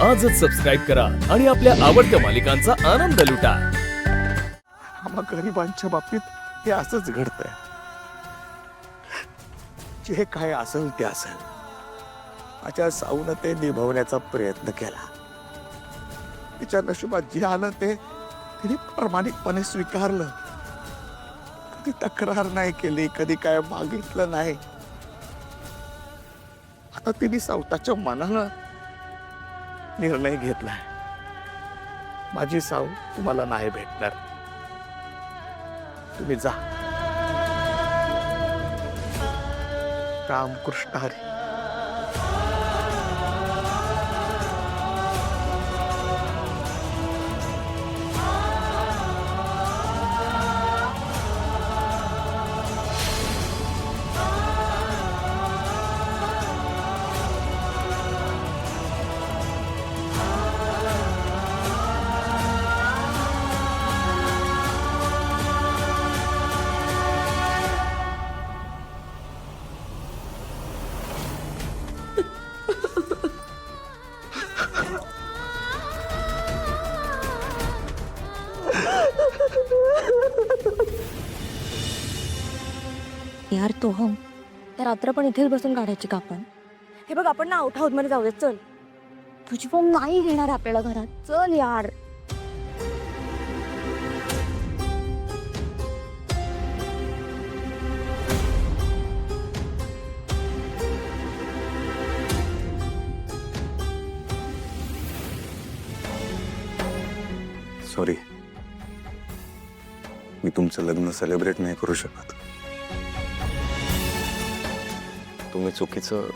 आजच सबस्क्राईब करा आणि आपल्या आवडत्या मालिकांचा आनंद लुटा. आम्हा गरिबांच्या बाबतीत हे असंच घडतंय. जे काय असेल ते असेल, माझ्या साऊनं ते निभवण्याचा प्रयत्न केला. तिच्या नशिबात जे आलं ते तिने प्रामाणिकपणे स्वीकारलं. कधी तक्रार नाही केली, कधी काय मागितलं नाही. आता तिने स्वतःच्या मनानं निर्णय घेतलाय. माझी साऊ तुम्हाला नाही भेटणार. तुम्ही जा. रामकृष्ण हरी. यार तो हम त्या रात्र पण इथेच बसून काढायची का आपण? हे बघ आपण ना आउट हाऊस मध्ये जाऊया. चल, तुझी फॉर्म नाही घेणार आपल्याला घरात. चल यार. सॉरी, मी तुमचं लग्न सेलिब्रेट नाही करू शकत. तुम्ही चुकीचं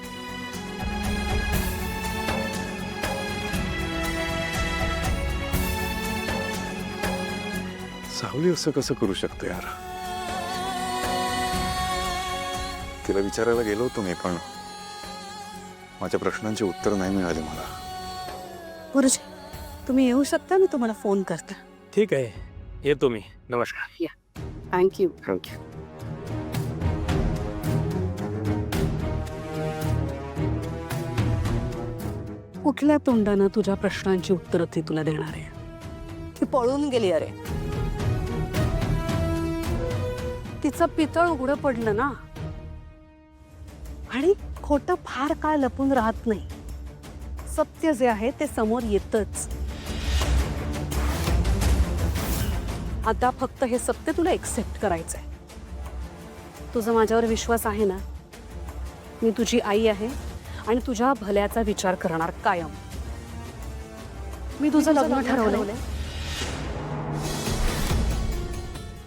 सावली असं कसं करू शकते यार. तिला विचारायला गेलो होतो मी, पण माझ्या प्रश्नांची उत्तर नाही मिळाली मला. गुरुजी, तुम्ही येऊ शकता, मी तुम्हाला फोन करते. ठीक आहे, येतो मी. नमस्कार. थँक्यू. थँक्यू. कुठल्या तोंडानं तुझ्या प्रश्नांची उत्तरं ती तुला देणार आहे? ती पळून गेली. अरे, तिचं पितळ उघडं पडलं ना. आणि खोटं फार काळ लपून राहत नाही. सत्य जे आहे ते समोर येतच. आता फक्त हे सत्य तुला एक्सेप्ट करायचंय. तुझा माझ्यावर विश्वास आहे ना? मी तुझी आई आहे आणि तुझ्या भल्याचा विचार करणार कायम. मी तुझं लग्न ठरवलंय.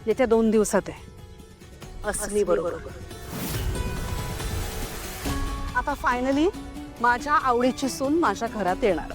येत्या 2 दिवसात आहे. असली बरोबर. आता फायनली माझ्या आवडीची सून माझ्या घरात येणार.